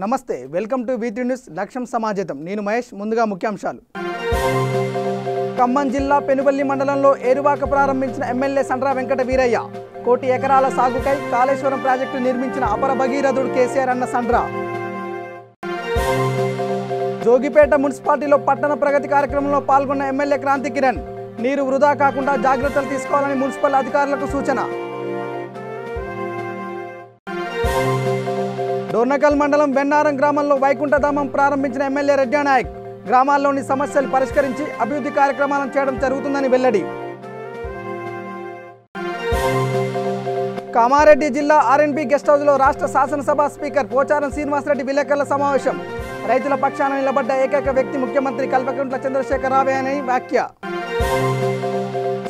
నమస్తే welcome to V3 news లక్ష్యం సమాజం నేను మహేష్ ముందుగా ముఖ్యాంశాలు ఖమ్మం జిల్లా పెనుబల్లి మండలంలో ఏరువాక ప్రారంభించిన ఎమ్మెల్యే సండ్ర వెంకట వీరయ్య కోటి ఎకరాల సాగుకై కాళేశ్వరం ప్రాజెక్టు నిర్మించిన అపర భగీరథుడు కేసీఆర్ అన్న సండ్ర జోగిపేట మున్సిపాలిటీలో పట్టణ ప్రగతి కార్యక్రమంలో పాల్గొన్న ఎమ్మెల్యే క్రాంతి కిరణ్ నీరు వృధా కాకుండా జాగ్రత్తలు తీసుకోవాలని మున్సిపల్ అధికారులకు సూచన డోర్నకల్ మండలం వెన్నారం గ్రామంలో వైకుంఠధామం ప్రారంభించిన ఎమ్మెల్యే రెడ్డి నాయక్ గ్రామాల్లోని సమస్యలు పరిష్కరించి అభివృద్ధి కార్యక్రమాలను చేయడం జరుగుతుందని వెల్లడి కామారెడ్డి జిల్లా ఆర్ఎన్బి గెస్ట్ హౌస్ లో రాష్ట్ర శాసనసభ స్పీకర్ పోచారం శ్రీనివాసరెడ్డి విలేకరుల సమావేశం రైతుల పక్షాన నిలబడ్డ ఏకైక వ్యక్తి ముఖ్యమంత్రి కల్వకుంట్ల చంద్రశేఖర్ రావే అని వ్యాఖ్య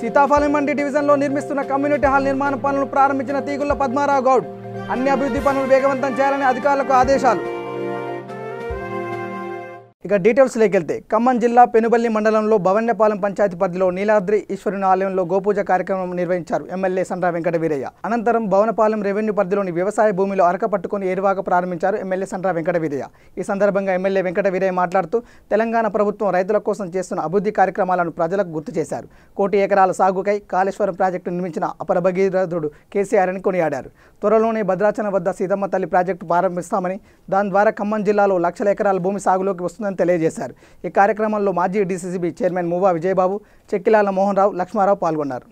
సీతాఫలం మండి డివిజన్లో నిర్మిస్తున్న కమ్యూనిటీ హాల్ నిర్మాణ పనులను ప్రారంభించిన తీగుళ్ల పద్మారావు గౌడ్ అన్ని అభివృద్ధి పనులు వేగవంతం చేయాలని అధికారులకు ఆదేశాలు ఇక డీటెయిల్స్ లేకెళ్తే ఖమ్మం జిల్లా పెనుబల్లి మండలంలో భవన్యపాలెం పంచాయతీ పరిధిలో నీలాద్రి ఈశ్వరుని ఆలయంలో గోపూజ కార్యక్రమం నిర్వహించారు ఎమ్మెల్యే సండ్ర వెంకట వీరయ్య అనంతరం భవనపాలెం రెవెన్యూ పరిధిలోని వ్యవసాయ భూమిలో అరక పట్టుకుని ఏరువాక ప్రారంభించారు ఎమ్మెల్యే సండ్ర వెంకట వీరయ్య ఈ సందర్భంగా ఎమ్మెల్యే వెంకట వీరయ్య మాట్లాడుతూ తెలంగాణ ప్రభుత్వం రైతుల కోసం చేస్తున్న అభివృద్ధి కార్యక్రమాలను ప్రజలకు గుర్తు చేశారు కోటి ఎకరాల సాగుకై కాళేశ్వరం ప్రాజెక్టు నిర్మించిన అపర భగీరథుడు కేసీఆర్ అని కొనియాడారు త్వరలోనే భద్రాచలం వద్ద సీతమ్మ తల్లి ప్రాజెక్టు ప్రారంభిస్తామని దాని ద్వారా ఖమ్మం జిల్లాలో లక్షల ఎకరాల భూమి సాగులోకి వస్తుందని తెలియజేశారు ఈ కార్యక్రమంలో మాజీ డీసీసీబీ చైర్మన్ మూవా విజయబాబు చెక్కిలాల మోహన్ రావు లక్ష్మారావు పాల్గొన్నారు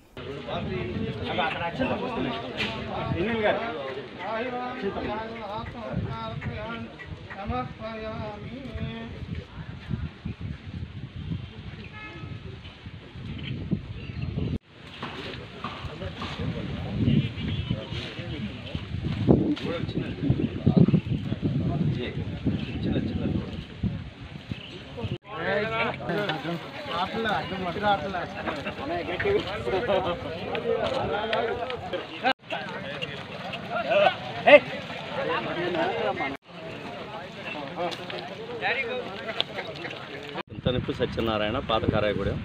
తనపు సత్యనారాయణ పాతకారాయగూడెం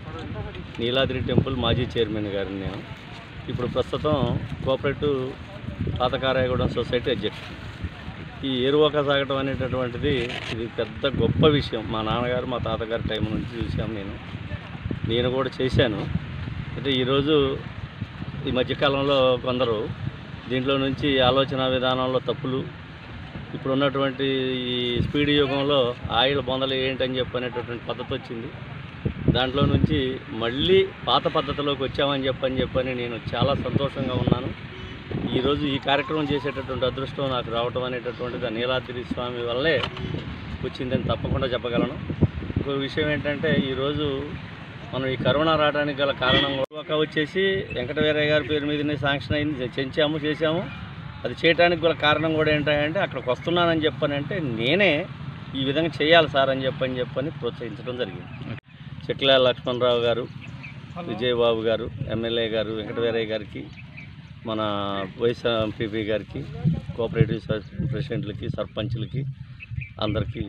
నీలాద్రి టెంపుల్ మాజీ చైర్మన్ గారిని నేను ఇప్పుడు ప్రస్తుతం కోఆపరేటివ్ పాతకారాయగూడెం సొసైటీ అధ్యక్షుడు. ఈ ఏరువాక సాగటం అనేటటువంటిది ఇది పెద్ద గొప్ప విషయం. మా నాన్నగారు మా తాతగారి టైం నుంచి చూసాము. నేను కూడా చేశాను. అంటే ఈరోజు ఈ మధ్యకాలంలో కొందరు దీంట్లో నుంచి ఆలోచన విధానంలో తప్పులు ఇప్పుడు ఉన్నటువంటి ఈ స్పీడ్ యుగంలో ఆయిల్ బొందలు ఏంటని చెప్పనేటటువంటి పద్ధతి వచ్చింది. దాంట్లో నుంచి మళ్ళీ పాత పద్ధతిలోకి వచ్చామని చెప్పని నేను చాలా సంతోషంగా ఉన్నాను. ఈరోజు ఈ కార్యక్రమం చేసేటటువంటి అదృష్టం నాకు రావటం అనేటటువంటిది నీలాద్రి స్వామి వల్లే వచ్చిందని తప్పకుండా చెప్పగలను. ఇంకో విషయం ఏంటంటే ఈరోజు మనం ఈ కరోనా రావడానికి గల కారణం ఒక వచ్చేసి వెంకట వీరయ్య గారి పేరు మీదనే శాంక్షన్ అయింది, చేశాము. అది చేయడానికి గల కారణం కూడా ఏంటంటే అక్కడికి వస్తున్నానని చెప్పనంటే నేనే ఈ విధంగా చేయాలి సార్ అని చెప్పని ప్రోత్సహించడం జరిగింది. చెక్కిలాల లక్ష్మణరావు గారు, విజయబాబు గారు, ఎమ్మెల్యే గారు, వెంకట వీరయ్య గారికి, మన వైస్ ఎంపీపీ గారికి, కోఆపరేటివ్ ప్రెసిడెంట్లకి, సర్పంచ్లకి అందరికీ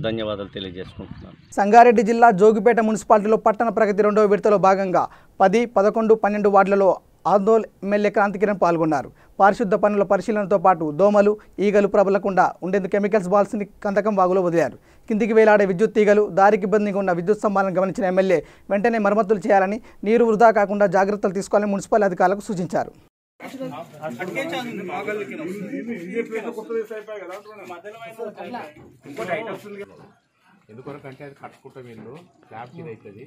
ధన్యవాదాలు తెలియజేసుకుంటున్నాను. సంగారెడ్డి జిల్లా జోగిపేట మున్సిపాలిటీలో పట్టణ ప్రగతి 2వ విడతలో భాగంగా 10, 11, 12 వార్డులలో ఆందోళన ఎమ్మెల్యే క్రాంతి కిరణ్ పాల్గొన్నారు. పారిశుద్ధ పనుల పరిశీలనతో పాటు దోమలు, ఈగలు ప్రబలకుండా ఉండేందుకు కెమికల్స్ బాల్స్ని కందకం వాగులో వదిలారు. కిందికి వేలాడే విద్యుత్ తీగలు, దారికి ఇబ్బందిగా ఉన్న విద్యుత్ స్తంభాలను గమనించిన ఎమ్మెల్యే వెంటనే మరమ్మతులు చేయాలని, నీరు వృధా కాకుండా జాగ్రత్తలు తీసుకోవాలని మున్సిపల్ అధికారులకు సూచించారు. ఎందుకంటే అది కట్టుకుంటాం ఇల్లు స్లాబ్ కింద అవుతుంది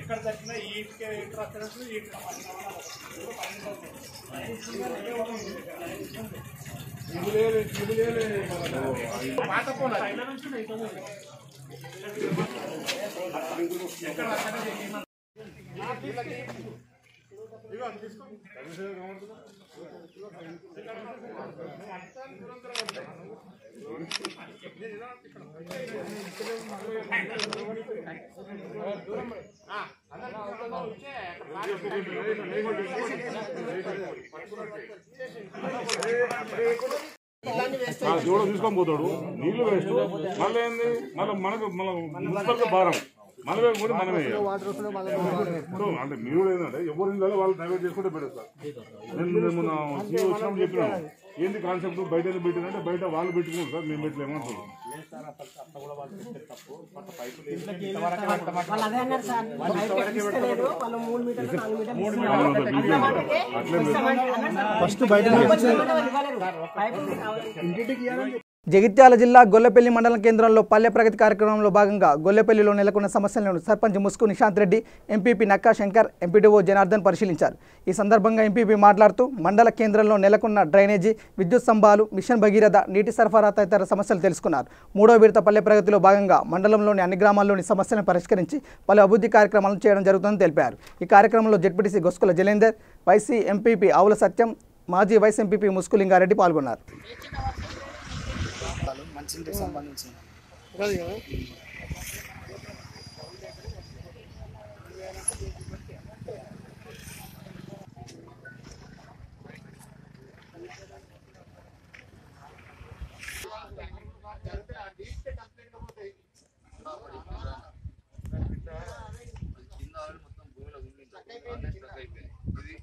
ఎక్కడ తగ్గినా దేవుడు తీసుకొని పోతాడు, నీళ్లు వేస్ట్, మళ్ళీ ఏంది, మళ్ళీ మనకు మున్సిపల్గా భారం, మనమే కూడా మనమే. అంటే మీరు ఏంటంటే ఎవరి ఇళ్ళలో వాళ్ళు డైవర్ట్ చేసుకుంటే బెటర్ సార్. నేను మొన్న సీఓ వచ్చినప్పుడు చెప్పినాను, ఏంది కాన్సెప్ట్ బయట పెట్టిందంటే బయట వాళ్ళు పెట్టుకున్నారు సార్, మేము పెట్టలేము అంటున్నాం. ఫస్ట్ బయట జగిత్యాల జిల్లా గొల్లపల్లి మండల కేంద్రంలో పల్లె ప్రగతి కార్యక్రమంలో భాగంగా గొల్లపల్లిలో నెలకొన్న సమస్యలను సర్పంచ్ ముస్కు నిశాంత్ రెడ్డి, ఎంపీపీ నక్కా శంకర్, ఎంపీడీఓ జనార్దన్ పరిశీలించారు. ఈ సందర్భంగా ఎంపీపీ మాట్లాడుతూ మండల కేంద్రంలో నెలకొన్న డ్రైనేజీ, విద్యుత్ స్తంభాలు, మిషన్ భగీరథ, నీటి సరఫరా తదితర సమస్యలు తెలుసుకున్నారు. 3వ విడత పల్లె ప్రగతిలో భాగంగా మండలంలోని అన్ని గ్రామాల్లోని సమస్యలను పరిష్కరించి పలు అభివృద్ధి కార్యక్రమాలను చేయడం జరుగుతుందని తెలిపారు. ఈ కార్యక్రమంలో జెడ్పీటీసీ గొస్కుల జలేందర్, వైసీ ఎంపీపీ ఆవుల సత్యం, మాజీ వైస్ ఎంపీపీ ముస్కు లింగారెడ్డి పాల్గొన్నారు. మంచినీటికి సంబంధించిన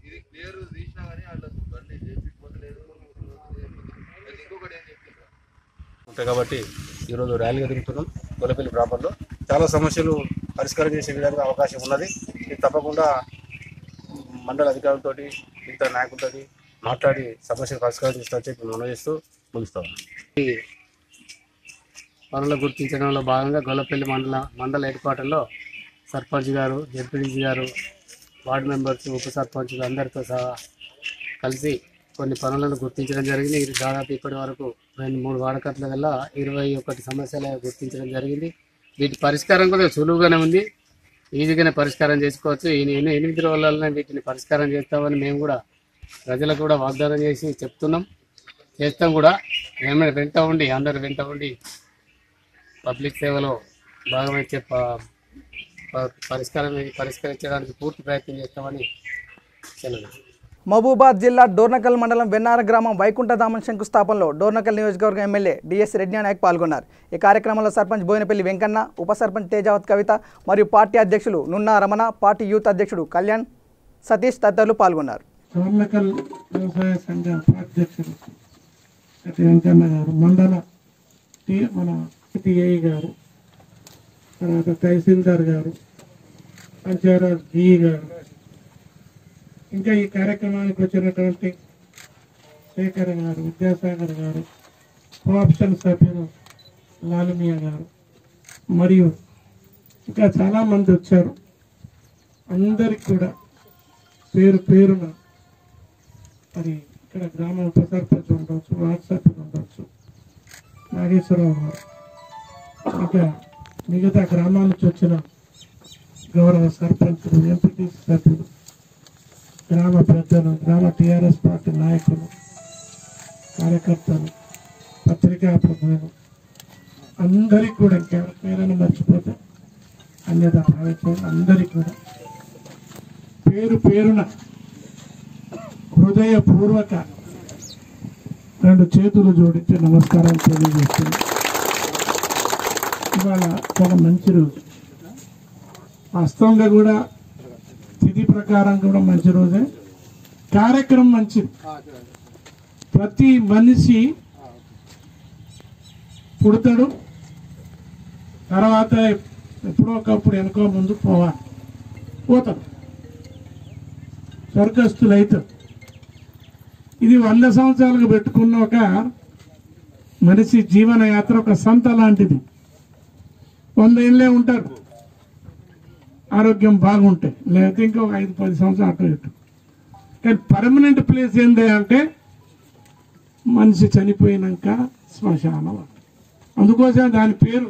ఇది క్లియర్ తీసినా కానీ వాళ్ళు బండి చేసిపోతలేదు. ఇంకొకటి ఏం చెప్తున్నారు ఉంటాయి కాబట్టి ఈరోజు ర్యాలీగా తిరుగుతున్నాం. గొల్లపల్లి ప్రాంతంలో చాలా సమస్యలు పరిష్కారం చేసే విధంగా అవకాశం ఉన్నది. ఇది తప్పకుండా మండల అధికారులతో, ఇతర నాయకులతో మాట్లాడి సమస్యలు పరిష్కారం చేస్తామని చెప్పి మనం చేస్తూ ముగిస్తాం. ఈ పనులు గుర్తించడంలో భాగంగా గొల్లపల్లి మండల హెడ్ క్వార్టర్లో సర్పంచ్ గారు, జెడ్పీటీసీ గారు, వార్డు మెంబర్స్, ఉప సర్పంచులు అందరితో సహా కలిసి కొన్ని పనులను గుర్తించడం జరిగింది. ఇది దాదాపు ఇప్పటి వరకు 2-3 వాడకట్ల వల్ల 21 సమస్యలు గుర్తించడం జరిగింది. వీటి పరిష్కారం కూడా సులువుగానే ఉంది, ఈజీగానే పరిష్కారం చేసుకోవచ్చు. ఈ 8 రోజులనే వీటిని పరిష్కారం చేస్తామని మేము కూడా ప్రజలకు కూడా వాగ్దానం చేసి చెప్తున్నాం, చేస్తాం కూడా. ఏమైనా అందరు వెంట ఉండి పబ్లిక్ సేవలో భాగమైతే పరిష్కరించడానికి పూర్తి ప్రయత్నం చేస్తామని తెలియదు. మహబూబాద్ జిల్లా డోర్నకల్ మండలం వెన్నార గ్రామం వైకుంఠధామం శంకుస్థాపనలో డోర్నకల్ నియోజకవర్గం ఎమ్మెల్యే డిఎస్ రెడ్డి నాయక్ పాల్గొన్నారు. ఈ కార్యక్రమంలో సర్పంచ్ బోయినపల్లి వెంకన్న, ఉప సర్పంచ్ తేజావత్ కవిత మరియు పార్టీ అధ్యక్షులు నున్నా రమణ, పార్టీ యూత్ అధ్యక్షుడు కళ్యాణ్ సతీష్ తదితరులు పాల్గొన్నారు. డోర్నకల్ వ్యవసాయ సంఘ అధ్యక్షుడు వెంకన్న గారు, మండల మన టిఐ గారు, తర్వాత తహసీల్దార్ గారు, పంచాయత్ డిఈ గారు, ఇంకా ఈ కార్యక్రమానికి వచ్చినటువంటి శేఖర్ గారు, విద్యాసాగర్ గారు, కోఆప్షన్ సభ్యులు లాలుమియా గారు మరియు ఇంకా చాలామంది వచ్చారు. అందరికి కూడా పేరు పేరున మరి ఇక్కడ గ్రామ ఉప సర్పంచ్ ఉండవచ్చు, వార్డు సభ్యులు ఉండవచ్చు, నాగేశ్వరరావు గారు, ఇంకా మిగతా గ్రామాల నుంచి వచ్చిన గౌరవ సర్పంచులు, ఎంపీటీసీ సభ్యులు, గ్రామ పెద్దలు, గ్రామ టీఆర్ఎస్ పార్టీ నాయకులు, కార్యకర్తలు, పత్రికా ప్రతినిధులు అందరికీ కూడా, ఇంకెవరి పేరైనా మర్చిపోతే అన్యత భావించారు, అందరికీ కూడా పేరు పేరున హృదయపూర్వక 2 చేతులు జోడించి నమస్కారం తెలియజేస్తుంది. ఇవాళ చాలా మంచి రోజు, వాస్తవంగా కూడా తిథి ప్రకారం కూడా మంచి రోజే, కార్యక్రమం మంచిది. ప్రతి మనిషి పుడతాడు, తర్వాత ఎప్పుడో ఒకప్పుడు వెనుకో ముందు పోతాడు, స్వర్గస్థులు అవుతాడు. ఇది 100 సంవత్సరాలుగా పెట్టుకున్న ఒక మనిషి జీవన యాత్ర, ఒక సంత లాంటిది. 100 ఏళ్ళే ఉంటారు ఆరోగ్యం బాగుంటే, లేకపోతే ఇంకో 5-10 సంవత్సరాలు అటు ఇటు. కానీ పర్మనెంట్ ప్లేస్ ఏంటి అంటే మనిషి చనిపోయినాక శ్మశానం. అందుకోసం దాని పేరు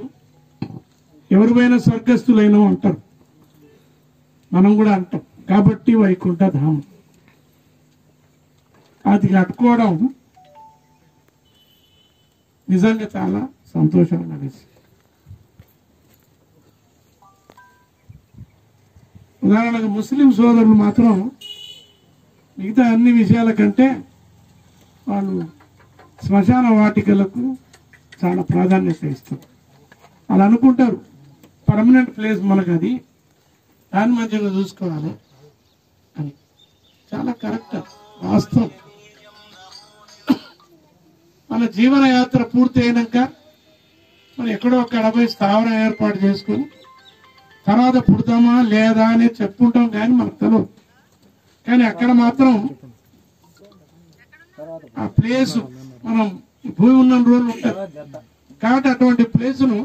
ఎవరిపైనా స్వర్గస్థులైన అంటారు, మనం కూడా అంటాం. కాబట్టి వైకుంఠధామం అది కట్టుకోవడం నిజంగా చాలా సంతోషమైన విషయం. ఉదాహరణకు ముస్లిం సోదరులు మాత్రం మిగతా అన్ని విషయాల కంటే వాళ్ళు శ్మశాన వాటికలకు చాలా ప్రాధాన్యత ఇస్తాం. వాళ్ళు అనుకుంటారు పర్మనెంట్ ప్లేస్ మనకు, అది దాన్ని మంచిగా చూసుకోవాలి అని. చాలా కరెక్ట్, వాస్తవం. మన జీవన యాత్ర పూర్తి అయినాక మనం ఎక్కడో ఒక పోయి స్థావరం ఏర్పాటు చేసుకొని తర్వాత పుడతామా లేదా అని చెప్పుకుంటాం, కానీ మనకు తెలియదు. కానీ అక్కడ మాత్రం ఆ ప్లేసు మనం భూమి ఉన్న రోజులు ఉంటుంది కాబట్టి అటువంటి ప్లేసును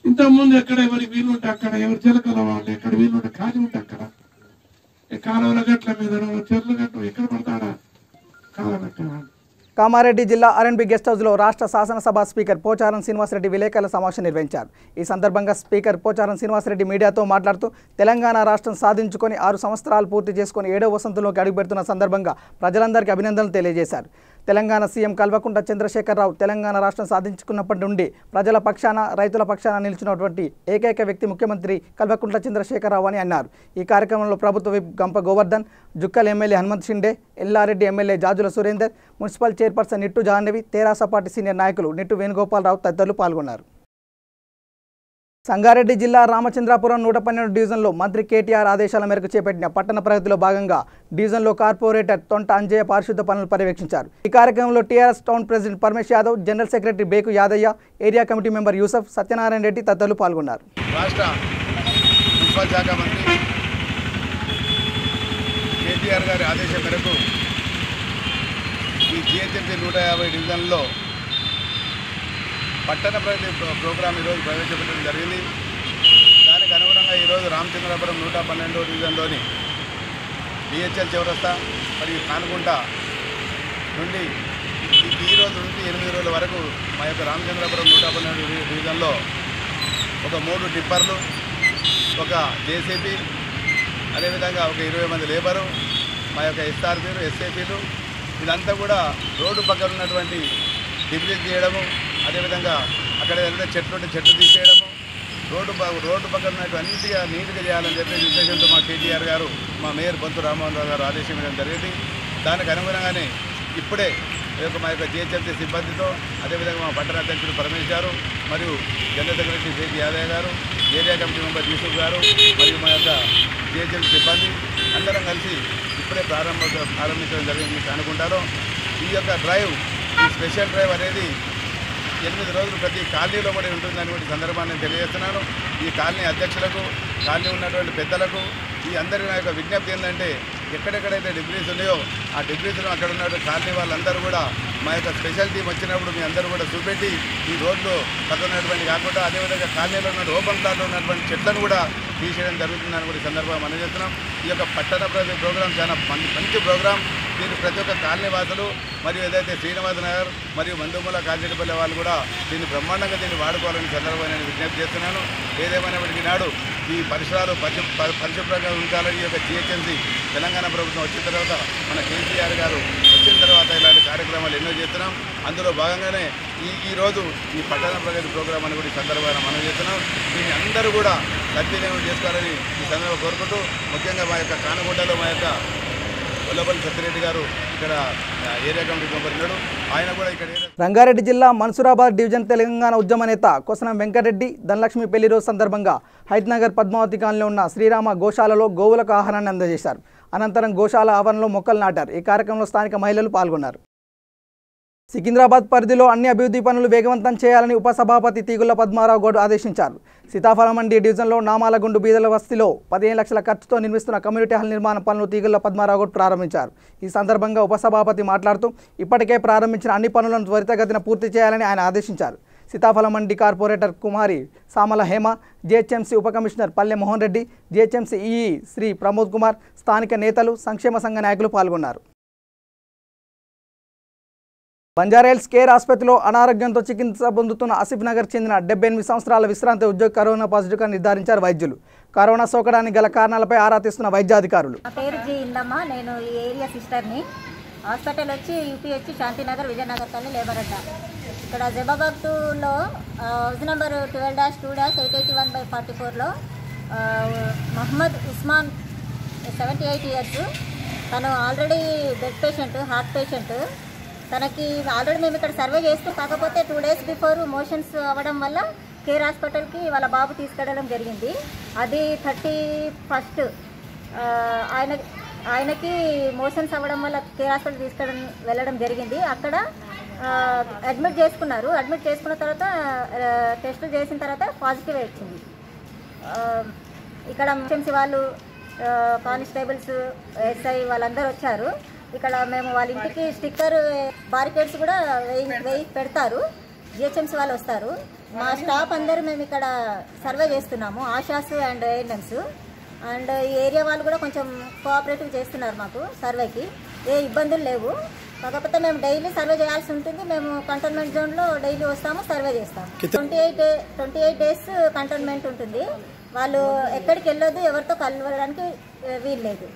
ఇంతకుముందు ఎక్కడ ఎవరికి వీలుంటే అక్కడ, ఎవరి చిలకల వాళ్ళు ఎక్కడ వీలుంటే ఖాళీ ఉంటే అక్కడ, కాలువల గట్ల మీద చెర్ల గట్ల ఎక్కడ పడతాడా కాలబెట్టాడు. కామారెడ్డి జిల్లా ఆర్ఎన్బి గెస్ట్ హౌస్లో రాష్ట్ర శాసనసభ స్పీకర్ పోచారం శ్రీనివాసరెడ్డి విలేకరుల సమావేశం నిర్వహించారు. ఈ సందర్భంగా స్పీకర్ పోచారం శ్రీనివాసరెడ్డి మీడియాతో మాట్లాడుతూ తెలంగాణ రాష్ట్రం సాధించుకొని 6 సంవత్సరాలు పూర్తి చేసుకుని 7వ వసంతంలోకి అడుగుపెడుతున్న సందర్భంగా ప్రజలందరికీ అభినందనలు తెలియజేశారు. తెలంగాణ సీఎం కల్వకుంట్ల చంద్రశేఖరరావు తెలంగాణ రాష్ట్రం సాధించుకున్నప్పటి నుండి ప్రజల పక్షాన, రైతుల పక్షాన నిలిచినటువంటి ఏకైక వ్యక్తి ముఖ్యమంత్రి కల్వకుంట్ల చంద్రశేఖరరావు అని అన్నారు. ఈ కార్యక్రమంలో ప్రభుత్వ whip Gampa Govardhan, Jukkal MLA Hanumanth Shinde, Yellareddy MLA Jajula Surender, municipal chairperson Nittu Jahnavi, TRS party senior నాయకులు నిట్టు వేణుగోపాలరావు తదితరులు పాల్గొన్నారు. సంగారెడ్డి జిల్లా రామచంద్రాపురం 112 డివిజన్లో మంత్రి కేటీఆర్ ఆదేశాల మేరకు చేపట్టిన పట్టణ ప్రగతిలో భాగంగా డివిజన్లో కార్పొరేటర్ తొంట అంజయ్య పారిశుద్ధ పనులు పర్యవేక్షించారు. ఈ కార్యక్రమంలో TRS town president Paramesh Yadav, general secretary Beku Yadaiah, area committee member Yusuf, Satyanarayana Reddy తదితరులు పాల్గొన్నారు. రాష్ట్ర మున్సిపల్ శాఖ మంత్రి కేటీఆర్ గారి ఆదేశం మేరకు ఈ జిహెచ్ఎంసీ 150 డివిజన్లలో పట్టణ ప్రగతి ప్రోగ్రాం ఈరోజు ప్రవేశపెట్టడం జరిగింది. దానికి అనుగుణంగా ఈరోజు రామచంద్రపురం 112 డివిజన్లోని డిహెచ్ఎల్ చౌరస్తా మరియు కానుకుంట నుండి ఈ రోజు నుంచి 8 రోజుల వరకు మా యొక్క రామచంద్రపురం 112 డివిజన్లో ఒక 3 టిప్పర్లు, ఒక జేసీబీ, అదేవిధంగా ఒక 20 మంది లేబరు, మా యొక్క ఎస్ఆర్పీలు, ఎస్ఏపీలు, ఇదంతా కూడా రోడ్డు పక్కన ఉన్నటువంటి డిబ్రీస్ చేయడము, అదేవిధంగా అక్కడ ఏదైనా చెట్లు ఉంటే చెట్లు తీసేయడము, రోడ్డు పక్కన ఉన్నటువంటి నీట్గా చేయాలని చెప్పి ఉద్దేశంతో మా కేటీఆర్ గారు, మా మేయర్ బొంతు రామ్మోహన్ రావు గారు ఆదేశం ఇవ్వడం జరిగింది. దానికి అనుగుణంగానే ఇప్పుడే మా యొక్క జిహెచ్ఎంసీ సిబ్బందితో, అదేవిధంగా మా పట్టణ అధ్యక్షుడు పరమేశ్ గారు మరియు జనరల్ సెక్రటరీ బేకు యాదయ్య గారు, ఏరియా కమిటీ మెంబర్ యూసుఫ్ గారు మరియు మా యొక్క జిహెచ్ఎంసీ సిబ్బంది అందరం కలిసి ఇప్పుడే ప్రారంభించడం జరిగింది అనుకుంటారు. ఈ యొక్క డ్రైవ్, ఈ స్పెషల్ డ్రైవ్ అనేది 8 రోజులు ప్రతి కాలనీలో కూడా ఉంటుందని కూడా సందర్భాన్ని తెలియజేస్తున్నాను. ఈ కాలనీ అధ్యక్షులకు, కాలనీ ఉన్నటువంటి పెద్దలకు ఈ అందరి నా యొక్క విజ్ఞప్తి ఏంటంటే, ఎక్కడెక్కడైతే డిబ్రీస్ ఉన్నాయో ఆ డిబ్రీస్ను అక్కడ ఉన్నటువంటి కాలనీ వాళ్ళందరూ కూడా మా యొక్క స్పెషల్ టీం వచ్చినప్పుడు మీ అందరూ కూడా చూపెట్టి ఈ రోడ్లు పక్కనటువంటి కాకుండా అదేవిధంగా కాలనీలో ఉన్న ఓపెన్ ప్లాట్లో ఉన్నటువంటి చెట్లను కూడా తీసేయడం జరుగుతుందని కూడా ఈ సందర్భంగా మనం చేస్తున్నాం. ఈ యొక్క పట్టణ ప్రగతి ప్రోగ్రాం చాలా మంచి ప్రోగ్రాం. దీన్ని ప్రతి ఒక్క కాలనీ వాసులు మరియు ఏదైతే శ్రీనివాస నగర్ మరియు మందుమూల కాంచెటిపల్లి వాళ్ళు కూడా దీన్ని బ్రహ్మాండంగా దీన్ని వాడుకోవాలని సందర్భంగా నేను విజ్ఞప్తి చేస్తున్నాను. ఏదేమైనప్పటికీ నాడు ఈ పరిసరాలు పరిశుభ్రంగా ఉంచాలని ఈ యొక్క జిహెచ్ఎంసీ తెలంగాణ ప్రభుత్వం వచ్చిన తర్వాత, మన కేసీఆర్ గారు వచ్చిన తర్వాత ఇలాంటి కార్యక్రమాలు ఎన్నో చేస్తున్నాం. అందులో భాగంగానే ఈరోజు ఈ పట్టణ ప్రగతి ప్రోగ్రాం అని కూడా ఈ సందర్భంగా మనం చేస్తున్నాం. దీన్ని అందరూ కూడా సద్వినియోగం చేసుకోవాలని ఈ సందర్భంగా కోరుకుంటూ, ముఖ్యంగా మా యొక్క కానగుంటలో మా యొక్క కొల్లపల్లి సత్యరెడ్డి గారు ఇక్కడ ఏరియా కమిటీ మెంబర్ ఉన్నాడు, ఆయన కూడా ఇక్కడ. రంగారెడ్డి జిల్లా మన్సూరాబాద్ డివిజన్ తెలంగాణ ఉద్యమ నేత కొసనం వెంకటరెడ్డి ధనలక్ష్మి పెళ్లి రోజు సందర్భంగా హైత్నగర్ పద్మావతి కాలనీలో ఉన్న శ్రీరామ గోశాలలో గోవులకు ఆహారాన్ని అందజేశారు. అనంతరం గోశాల ఆవరణలో మొక్కలు నాటారు. ఈ కార్యక్రమంలో స్థానిక మహిళలు పాల్గొన్నారు. సికింద్రాబాద్ పరిధిలో అన్ని అభివృద్ధి పనులు వేగవంతం చేయాలని ఉపసభాపతి తీగుళ్ల పద్మారావు గౌడ్ ఆదేశించారు. సీతాఫలం మండి డివిజన్లో నామాలగుండు బీదల వసతిలో 15 లక్షల ఖర్చుతో నిర్మిస్తున్న కమ్యూనిటీ హాల్ నిర్మాణ పనులు తీగుళ్ల పద్మారావు గౌడ్ ప్రారంభించారు. ఈ సందర్భంగా ఉపసభాపతి మాట్లాడుతూ ఇప్పటికే ప్రారంభించిన అన్ని పనులను త్వరితగతిన పూర్తి చేయాలని ఆయన ఆదేశించారు. సీతాఫలం మండి కార్పొరేటర్ కుమారి సామల హేమ, జిహెచ్ఎంసీ ఉప కమిషనర్ పల్లె మోహన్ రెడ్డి, జిహెచ్ఎంసీ ఈఈ శ్రీ ప్రమోద్ కుమార్, స్థానిక నేతలు, సంక్షేమ సంఘ నాయకులు పాల్గొన్నారు. బంజారాహిల్స్ కేర్ ఆసుపత్రిలో అనారోగ్యంతో చికిత్స పొందుతున్న ఆసిఫ్ నగర్ చెందిన 78 సంవత్సరాల విశ్రాంత ఉద్యోగి కరోనా పాజిటివ్గా నిర్ధారించారు వైద్యులు. కరోనా సోకడానికి గల కారణాలపై ఆరా తీస్తున్న వైద్యాధికారులు. నా పేరు జి ఇందమ్మ, నేను ఈ ఏరియా సిస్టర్ని. హాస్పిటల్ వచ్చి యూపీ వచ్చి శాంతినగర్ విజయనగర్ కాలనీ లేబర్ అడ్డా. ఇక్కడ జబాబాగ్ 2లో హౌస్ నెంబర్ 12-2-881/44లో మహమ్మద్ ఉస్మాన్ 78 ఇయర్స్ తను already bed patient, heart patient. తనకి ఆల్రెడీ మేము ఇక్కడ సర్వే చేస్తూ, కాకపోతే 2 days బిఫోర్ మోషన్స్ అవ్వడం వల్ల కేర్ హాస్పిటల్కి వాళ్ళ బాబు తీసుకెళ్ళడం జరిగింది. అది 31st ఆయనకి మోషన్స్ అవ్వడం వల్ల కేర్ హాస్పిటల్ వెళ్ళడం జరిగింది. అక్కడ అడ్మిట్ చేసుకున్నారు. అడ్మిట్ చేసుకున్న తర్వాత టెస్టులు చేసిన తర్వాత పాజిటివ్ వచ్చింది. ఇక్కడ ఎమ్మెల్సీ వాళ్ళు, కానిస్టేబుల్స్, ఎస్ఐ వాళ్ళందరూ వచ్చారు. ఇక్కడ మేము వాళ్ళ ఇంటికి స్టిక్కర్ బారికేడ్స్ కూడా వేయి పెడతారు. జిహెచ్ఎంసీ వాళ్ళు వస్తారు. మా స్టాఫ్ అందరూ మేము ఇక్కడ సర్వే చేస్తున్నాము, ఆశాస్ అండ్ ఏఎన్ఎంస్. అండ్ ఈ ఏరియా వాళ్ళు కూడా కొంచెం కోఆపరేటివ్ చేస్తున్నారు మాకు. సర్వేకి ఏ ఇబ్బందులు లేవు. కాకపోతే మేము డైలీ సర్వే చేయాల్సి ఉంటుంది. మేము కంటోన్మెంట్ జోన్లో డైలీ వస్తాము, సర్వే చేస్తాము. 28 days కంటోన్మెంట్ ఉంటుంది. వాళ్ళు ఎక్కడికి వెళ్ళొద్దు, ఎవరితో కలవడానికి వీల్లేదు.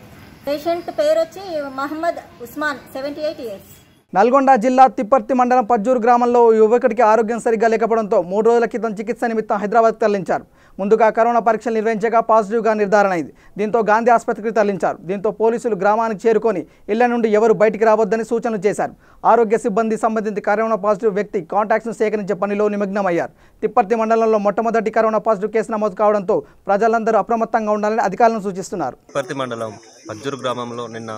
పేషెంట్ పేరు వచ్చి మహమ్మద్ ఉస్మాన్, 78 years. నల్గొండ జిల్లా తిప్పర్తి మండలం పజ్జూరు గ్రామంలో యువకుడికి ఆరోగ్యం సరిగ్గా లేకపోవడంతో 3 రోజుల క్రితం చికిత్స నిమిత్తం హైదరాబాద్కు తరలించారు. ముందుగా కరోనా పరీక్షలు నిర్వహించగా పాజిటివ్గా నిర్ధారణ అయింది. దీంతో గాంధీ ఆసుపత్రికి తరలించారు. దీంతో పోలీసులు గ్రామానికి చేరుకొని ఇళ్ల నుండి ఎవరు బయటికి రావద్దని సూచనలు చేశారు. ఆరోగ్య సిబ్బంది సంబంధించి కరోనా పాజిటివ్ వ్యక్తి కాంటాక్ట్స్ను సేకరించే పనిలో నిమగ్నమయ్యారు. తిప్పర్తి మండలంలో మొట్టమొదటి కరోనా పాజిటివ్ కేసు నమోదు కావడంతో ప్రజలందరూ అప్రమత్తంగా ఉండాలని అధికారులను సూచిస్తున్నారు. తిప్పర్తి మండలం పజ్జూరు గ్రామంలో నిన్న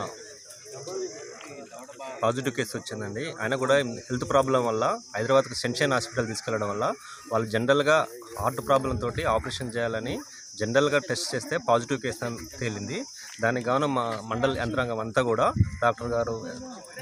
పాజిటివ్ కేసు వచ్చిందండి. ఆయన కూడా హెల్త్ ప్రాబ్లం వల్ల హైదరాబాద్కి సెన్షైన్ హాస్పిటల్ తీసుకెళ్లడం వల్ల వాళ్ళు జనరల్గా హార్ట్ ప్రాబ్లం తోటి ఆపరేషన్ చేయాలని జనరల్గా టెస్ట్ చేస్తే పాజిటివ్ కేసు అని తేలింది. దానికి గాను మా మండల యంత్రాంగం అంతా కూడా డాక్టర్ గారు,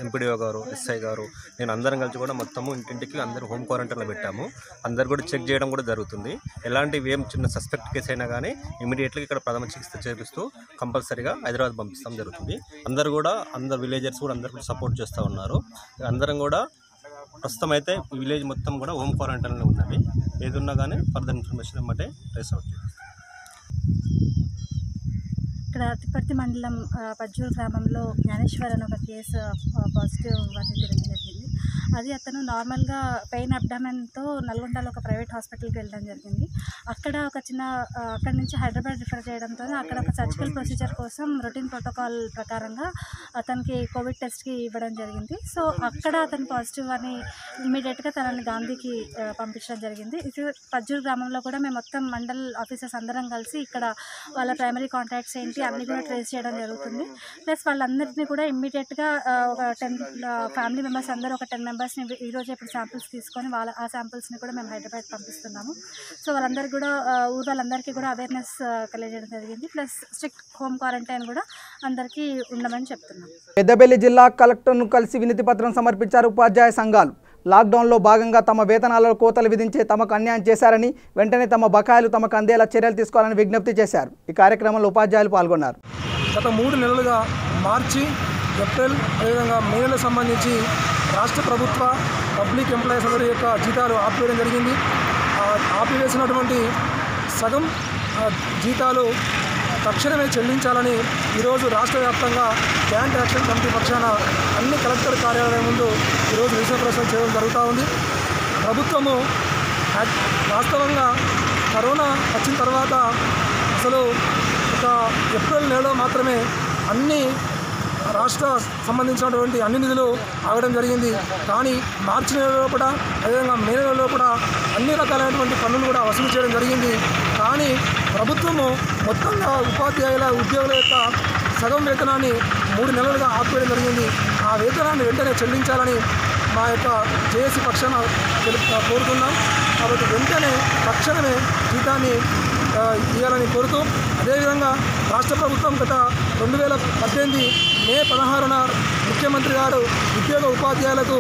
ఎంపీడీఓ గారు, ఎస్ఐ గారు, నేను అందరం కలిసి కూడా మొత్తము ఇంటింటికి అందరూ హోమ్ క్వారంటైన్లో పెట్టాము. అందరు కూడా చెక్ చేయడం కూడా జరుగుతుంది. ఎలాంటివి ఏం చిన్న సస్పెక్ట్ కేసు అయినా కానీ ఇమీడియట్గా ఇక్కడ ప్రథమ చికిత్స చేపిస్తూ కంపల్సరీగా హైదరాబాద్ పంపిస్తాం జరుగుతుంది. అందరు విలేజర్స్ కూడా అందరు కూడా సపోర్ట్ చేస్తూ ఉన్నారు. అందరం కూడా ప్రస్తుతం అయితే విలేజ్ మొత్తం కూడా హోమ్ క్వారంటైన్లో ఉందండి. ఏదున్నా కానీ ఫర్దర్ ఇన్ఫర్మేషన్ ఏమంటే ట్రేస్ అవుట్ చేస్తాం. ఇక్కడ తిప్పర్తి మండలం పజ్జూరు గ్రామంలో జ్ఞానేశ్వర్ అని ఒక కేసు పాజిటివ్ అని జరిగింది. అది అతను నార్మల్గా పెయిన్ అబ్డామెన్తో నల్గొండలో ఒక ప్రైవేట్ హాస్పిటల్కి వెళ్ళడం జరిగింది. అక్కడ అక్కడి నుంచి హైదరాబాద్ రిఫర్ చేయడంతో అక్కడ ఒక సర్జికల్ ప్రొసీజర్ కోసం రొటీన్ ప్రోటోకాల్ ప్రకారంగా అతనికి కోవిడ్ టెస్ట్కి ఇవ్వడం జరిగింది. సో అక్కడ అతను పాజిటివ్ అని ఇమ్మీడియట్గా తనని గాంధీకి పంపించడం జరిగింది. ఇది పజ్జూరు గ్రామంలో కూడా మేము మొత్తం మండల్ ఆఫీసర్స్ అందరం కలిసి ఇక్కడ వాళ్ళ ప్రైమరీ కాంటాక్ట్స్ ఏంటి అన్నీ కూడా ట్రేస్ చేయడం జరుగుతుంది. ప్లస్ వాళ్ళందరినీ కూడా ఇమ్మీడియట్గా ఒక 10 ఫ్యామిలీ మెంబర్స్ అందరూ ఒక 10 మెంబర్స్ని ఈరోజు ఇప్పుడు శాంపిల్స్ తీసుకొని ఆ శాంపిల్స్ని కూడా మేము హైదరాబాద్ పంపిస్తున్నాము. సో వాళ్ళందరికీ కూడా వాళ్ళందరికీ కూడా అవేర్నెస్ కలిగజేయడం జరిగింది. ప్లస్ స్ట్రిక్ట్ హోమ్ క్వారంటైన్ కూడా అందరికీ ఉండమని చెప్తున్నాం. పెద్దపల్లి జిల్లా కలెక్టర్ను కలిసి వినతి పత్రం సమర్పించారు ఉపాధ్యాయ సంఘాలు. లాక్డౌన్లో భాగంగా తమ వేతనాలలో కోతలు విధించే తమకు అన్యాయం చేశారని, వెంటనే తమ బకాయిలు తమకు అందేలా చర్యలు తీసుకోవాలని విజ్ఞప్తి చేశారు. ఈ కార్యక్రమంలో ఉపాధ్యాయులు పాల్గొన్నారు. గత 3 నెలలుగా మార్చి, ఏప్రిల్, అదేవిధంగా మే నెలకు సంబంధించి రాష్ట్ర ప్రభుత్వ పబ్లిక్ ఎంప్లాయీస్ అందరి యొక్క జీతాలు ఆపివేయడం జరిగింది. ఆపివేసినటువంటి సగం జీతాలు తక్షణమే చెల్లించాలని ఈరోజు రాష్ట్ర వ్యాప్తంగా జాయింట్ యాక్షన్ కమిటీ పక్షాన అన్ని కలెక్టర్ కార్యాలయం ముందు ఈరోజు నిరసన ప్రదర్శన చేయడం జరుగుతూ ఉంది. ప్రభుత్వము వాస్తవంగా కరోనా వచ్చిన తర్వాత అసలు ఒక ఏప్రిల్ నెలలో మాత్రమే అన్ని రాష్ట్ర సంబంధించినటువంటి అన్ని నిధులు ఆగడం జరిగింది. కానీ మార్చి నెల లోపల, అదేవిధంగా మే నెల లోపల అన్ని రకాలైనటువంటి పన్నులు కూడా వసూలు చేయడం జరిగింది. కానీ ప్రభుత్వము మొత్తంగా ఉద్యోగుల యొక్క సగం వేతనాన్ని 3 నెలలుగా ఆపివేయడం జరిగింది. ఆ వేతనాన్ని వెంటనే చెల్లించాలని మా యొక్క జేఏసీ పక్షాన కోరుతున్నాం. కాబట్టి వెంటనే తక్షణమే జీతాన్ని ఇవ్వాలని కోరుతూ, అదేవిధంగా రాష్ట్ర ప్రభుత్వం గత 2018 మే 16న ముఖ్యమంత్రి గారు ఉద్యోగ ఉపాధ్యాయులకు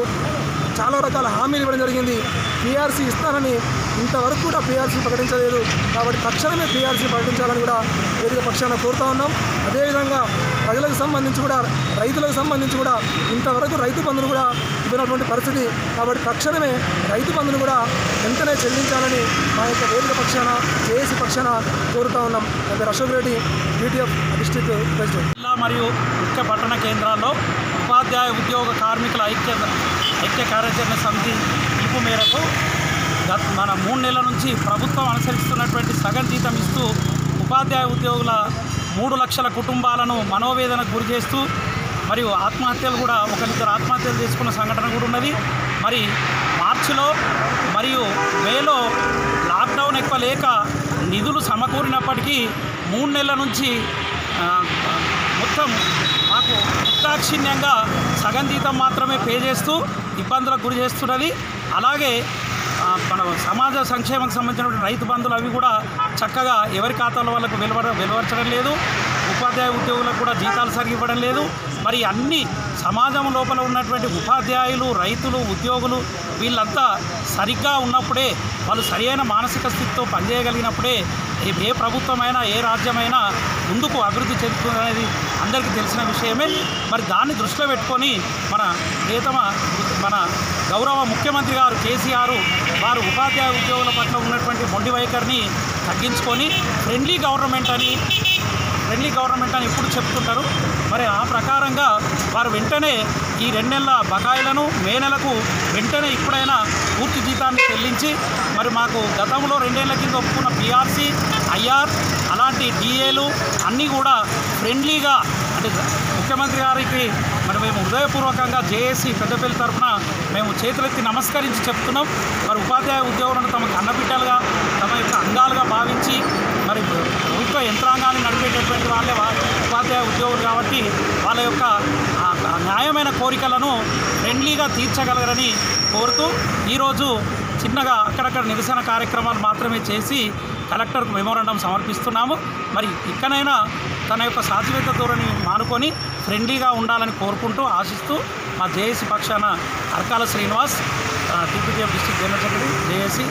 చాలా రకాల హామీలు ఇవ్వడం జరిగింది. పీఆర్సీ ఇస్తానని ఇంతవరకు కూడా పీఆర్సీ ప్రకటించలేదు. కాబట్టి తక్షణమే పీఆర్సీ ప్రకటించాలని కూడా వేదిక పక్షాన కోరుతూ ఉన్నాం. అదేవిధంగా ప్రజలకు సంబంధించి కూడా, రైతులకు సంబంధించి కూడా ఇంతవరకు రైతు బంధును కూడా ఇవ్వనటువంటి పరిస్థితి. కాబట్టి తక్షణమే రైతు బంధును కూడా వెంటనే చెల్లించాలని మా యొక్క వేదిక పక్షాన, జేఏసీ పక్షాన కోరుతూ ఉన్నాం. అంటే Ashok Reddy, BTF district president. జిల్లా మరియు ముఖ్య పట్టణ కేంద్రాల్లో ఉపాధ్యాయ ఉద్యోగ కార్మికుల ఐక్య కార్యాచరణ సమితి పిలుపు మేరకు మన 3 నెలల నుంచి ప్రభుత్వం అనుసరిస్తున్నటువంటి సగం జీతం ఇస్తూ ఉపాధ్యాయ ఉద్యోగుల 3 లక్షల కుటుంబాలను మనోవేదనకు గురి చేస్తూ మరియు ఆత్మహత్యలు కూడా ఒకరిద్దరు ఆత్మహత్యలు చేసుకున్న సంఘటన కూడా ఉన్నది. మరి మార్చిలో మరియు మేలో లాక్డౌన్ ఎక్కువ లేక నిధులు సమకూరినప్పటికీ 3 నెలల నుంచి మొత్తం మాకు నిర్దాక్షిణ్యంగా సగం జీతం మాత్రమే పే చేస్తూ ఇబ్బందులకు గురి చేస్తున్నది. అలాగే మన సమాజ సంక్షేమకు సంబంధించినటువంటి రైతు బంధువులు అవి కూడా చక్కగా ఎవరి ఖాతాల వాళ్ళకు వెలువరచడం లేదు. ఉపాధ్యాయ ఉద్యోగులకు కూడా జీతాలు సరిగ్గా ఇవ్వడం లేదు. మరి అన్ని సమాజం లోపల ఉన్నటువంటి ఉపాధ్యాయులు, రైతులు, ఉద్యోగులు వీళ్ళంతా సరిగ్గా ఉన్నప్పుడే, వాళ్ళు సరైన మానసిక స్థితితో పనిచేయగలిగినప్పుడే ఏ ప్రభుత్వమైనా ఏ రాజ్యమైనా ముందుకు అభివృద్ధి చెందుతుందనేది అందరికీ తెలిసిన విషయమే. మరి దాన్ని దృష్టిలో పెట్టుకొని మన గౌరవ ముఖ్యమంత్రి గారు కేసీఆర్ వారు ఉపాధ్యాయ ఉద్యోగుల పట్ల ఉన్నటువంటి మొండి వైఖరిని తగ్గించుకొని ఫ్రెండ్లీ గవర్నమెంట్ అని ఇప్పుడు చెప్తుంటారు. మరి ఆ ప్రకారంగా వారు వెంటనే ఈ 2 నెలల బకాయిలను మే నెలకు వెంటనే ఇప్పుడైనా పూర్తి జీతాన్ని చెల్లించి మరి మాకు గతంలో 2 ఏళ్ల కింద ఒప్పుకున్న పిఆర్సీ, ఐఆర్ అలాంటి డిఏలు అన్నీ కూడా ఫ్రెండ్లీగా అంటే ముఖ్యమంత్రి గారికి మరి మేము హృదయపూర్వకంగా జేఏసీ పెద్దపల్లి తరఫున మేము చేతులెత్తి నమస్కరించి చెప్తున్నాం. మరి ఉపాధ్యాయ ఉద్యోగులను తమకు అన్నబిడ్డలుగా తమ యొక్క అంగాలుగా భావించి మరి ప్రభుత్వ యంత్రాంగాన్ని నడిపేటటువంటి వాళ్ళే ఉపాధ్యాయ ఉద్యోగులు కాబట్టి వాళ్ళ యొక్క న్యాయమైన కోరికలను ఫ్రెండ్లీగా తీర్చగలరని కోరుతూ ఈరోజు చిన్నగా అక్కడక్కడ నిరసన కార్యక్రమాలు మాత్రమే చేసి కలెక్టర్కు మెమోరాండం సమర్పిస్తున్నాము. మరి ఇక్కడైనా తన యొక్క సాధ్యత ధోరణి మానుకొని ఫ్రెండ్లీగా ఉండాలని కోరుకుంటూ ఆశిస్తూ మా జేఏసీ పక్షాన Arkala Srinivas, TPTF district general secretary, JAC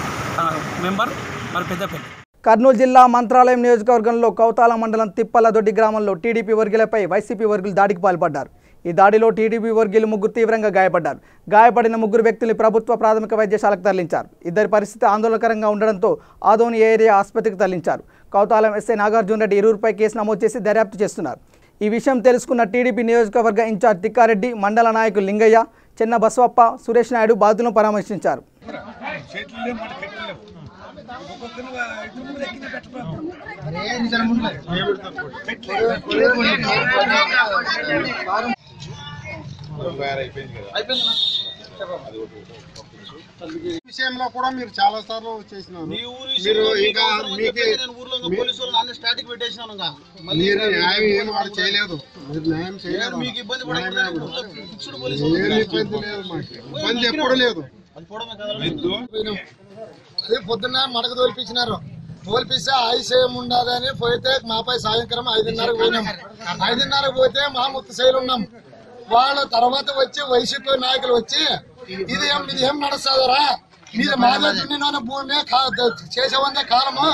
member, మరి పెద్దపల్లి. కర్నూలు జిల్లా మంత్రాలయం నియోజకవర్గంలో కౌతాల మండలం తిప్పలదొడ్డి గ్రామంలో టీడీపీ వర్గీయులపై వైసీపీ వర్గీయులు దాడికి పాల్పడ్డారు. ఈ దాడిలో టీడీపీ వర్గీయులు 3 తీవ్రంగా గాయపడ్డారు. గాయపడిన 3 వ్యక్తుల్ని ప్రభుత్వ ప్రాథమిక వైద్యశాలకు తరలించారు. ఇద్దరి పరిస్థితి ఆందోళనకరంగా ఉండడంతో ఆదోని ఏరియా ఆసుపత్రికి తరలించారు. కౌతాలం ఎస్ఐ నాగార్జున రెడ్డి ఇరువురిపై కేసు నమోదు చేసి దర్యాప్తు చేస్తున్నారు. ఈ విషయం తెలుసుకున్న టీడీపీ నియోజకవర్గ ఇన్ఛార్జ్ తిక్కారెడ్డి, మండల నాయకులు లింగయ్య, చెన్న బసవప్ప, సురేష్ నాయుడు బాధితులను పరామర్శించారు. విషయంలో కూడా మీరు చాలా సార్లు చేసినారు. మీరు ఇంకా మీరు న్యాయం ఏం వాడు చేయలేదు. మీరు న్యాయం చేయలేదు. ఇబ్బంది లేదు, మాకు ఇబ్బంది ఎప్పుడు లేదు. అదే పొద్దున్న మడక తోలిపించినారు. తోలిపిస్తే ఆయుషేయం ఉండదని పోతే మాపై సాయంత్రం 5:30 పోయినాం. 5:30 పోతే మా ముత్తశైలు ఉన్నాం. వాళ్ళ తర్వాత వచ్చి వైసీపీ నాయకులు వచ్చి ఇది ఏం నడుస్తుందరా, మీది మాదేశ భూమి చేసేవందే కాలము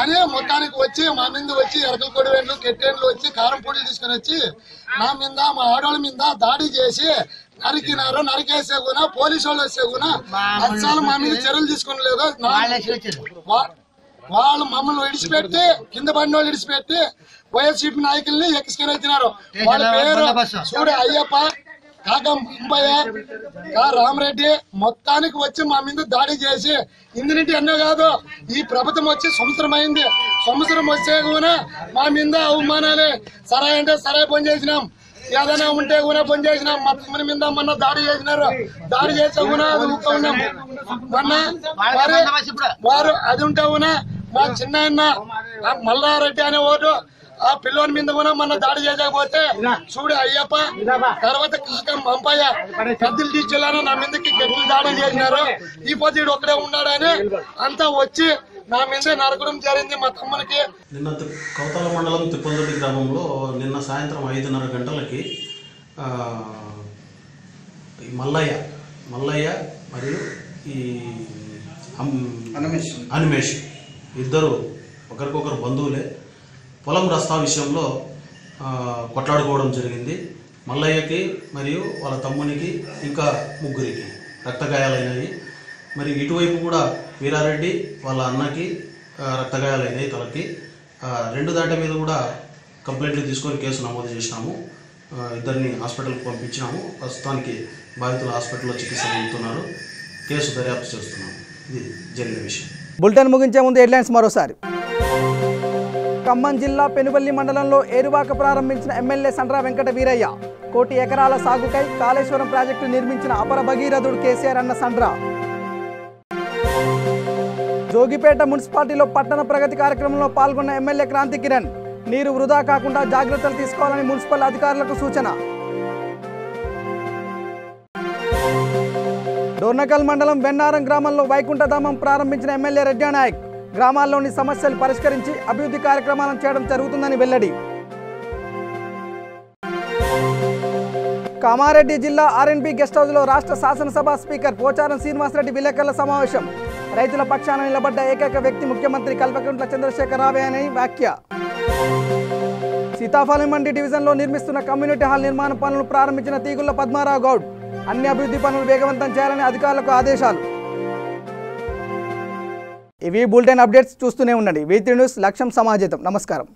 అని మొత్తానికి వచ్చి మా మీద వచ్చి ఎరకల కొడివేండ్లు, కెట్టేండ్లు వచ్చి కారం పొడులు తీసుకుని వచ్చి నా మీద, మా ఆడవాళ్ళ మీద దాడి చేసి నరికినారు. నరికేసే కూడా పోలీసు వాళ్ళు వస్తే కూడా అసలు మా మీద చర్యలు తీసుకోలేదు. వాళ్ళు మమ్మల్ని విడిచిపెట్టి కింద పడిన వాళ్ళు విడిచిపెట్టి వైఎస్సీపీ నాయకుల్ని ఎక్కిసుకుని వచ్చినారు. వాళ్ళ పేరు చూడు అయ్యప్ప, కాక అంబయ్య, రామరెడ్డి మొత్తానికి వచ్చి మా మీద దాడి చేసి ఇందునింటి ఎన్నో కాదు, ఈ ప్రభుత్వం వచ్చి సంవత్సరం అయింది. సంవత్సరం వచ్చే కూడా మా మీద అవమానాలే. సరే అంటే సరే పని చేసినాం, ఏదైనా ఉంటే కూడా పని చేసినాం. మా తమ్ముని మీద మొన్న దాడి చేసినారు. దాడి చేసే కూడా అది ఉన్నాం. మొన్న వారు అది ఉంటే కూడా మా చిన్న మల్లారెడ్డి అనే ఓటు ఆ పిల్లోని మీద కూడా మన దాడి చేయకపోతే చూడు అయ్యప్ప, తర్వాత కాకం పంపయ్య పెద్దలు తీసుకెళ్ళాను. నా మీదకి గెట్లు దాడి చేసినారు. ఈ పొద్దు ఒక్కడే ఉన్నాడని అంతా వచ్చి నా మీద నరకడం జరిగింది మా తమ్మునికి. నిన్న కౌతాల మండలం తిప్పలదొడ్డి గ్రామంలో నిన్న సాయంత్రం 5:30 గంటలకి మల్లయ్య మరియు ఈ అనిమేష్ ఇద్దరు ఒకరికొకరు బంధువులే పొలం రస్తా విషయంలో కొట్లాడుకోవడం జరిగింది. మల్లయ్యకి మరియు వాళ్ళ తమ్మునికి ఇంకా 3 రక్తగాయాలైనవి. మరి ఇటువైపు కూడా వీరారెడ్డి వాళ్ళ అన్నకి రక్తగాయాలైనాయి తలకి. 2 దాంట్ల మీద కూడా కంప్లైంట్లు తీసుకొని కేసు నమోదు చేసినాము. ఇద్దరిని హాస్పిటల్కి పంపించినాము. ప్రస్తుతానికి బాధితులు హాస్పిటల్లో చికిత్స పొందుతున్నారు. కేసు దర్యాప్తు చేస్తున్నాము. ఇది జరిగిన విషయం. బులెటిన్ ముగించే ముందు హెడ్లైన్స్ మరోసారి. ఖమ్మం జిల్లా పెనుబల్లి మండలంలో ఏరువాక ప్రారంభించిన ఎమ్మెల్యే సండ్ర వెంకట వీరయ్య. 1 కోటి ఎకరాల సాగుకై కాళేశ్వరం ప్రాజెక్టు నిర్మించిన అపర భగీరథుడు కేసీఆర్ అన్న సండ్ర. జోగిపేట మున్సిపాలిటీలో పట్టణ ప్రగతి కార్యక్రమంలో పాల్గొన్న ఎమ్మెల్యే క్రాంతి కిరణ్. నీరు వృధా కాకుండా జాగ్రత్తలు తీసుకోవాలని మున్సిపల్ అధికారులకు సూచన. డోర్నకల్ మండలం వెన్నారం గ్రామంలో వైకుంఠధామం ప్రారంభించిన ఎమ్మెల్యే రెడ్డానాయక్. గ్రామాల్లోని సమస్యలు పరిష్కరించి అభివృద్ధి కార్యక్రమాలను చేయడం జరుగుతుందని వెల్లడి. కామారెడ్డి జిల్లా ఆర్ఎన్బి గెస్ట్ హౌస్లో రాష్ట్ర శాసనసభ స్పీకర్ పోచారం శ్రీనివాసరెడ్డి విలేకరుల సమావేశం. రైతుల పక్షాన నిలబడ్డ ఏకైక వ్యక్తి ముఖ్యమంత్రి కల్వకుంట్ల చంద్రశేఖరరావే అని వ్యాఖ్య. సీతాఫలం మండి డివిజన్లో నిర్మిస్తున్న కమ్యూనిటీ హాల్ నిర్మాణ పనులను ప్రారంభించిన తీగుళ్ల పద్మారావు గౌడ్. అన్ని అభివృద్ధి పనులు వేగవంతం చేయాలని అధికారులకు ఆదేశాలు. ఇవి బులెటిన్ అప్డేట్స్. చూస్తూనే ఉండండి V3 న్యూస్. లక్ష్యం సమాజం. నమస్కారం.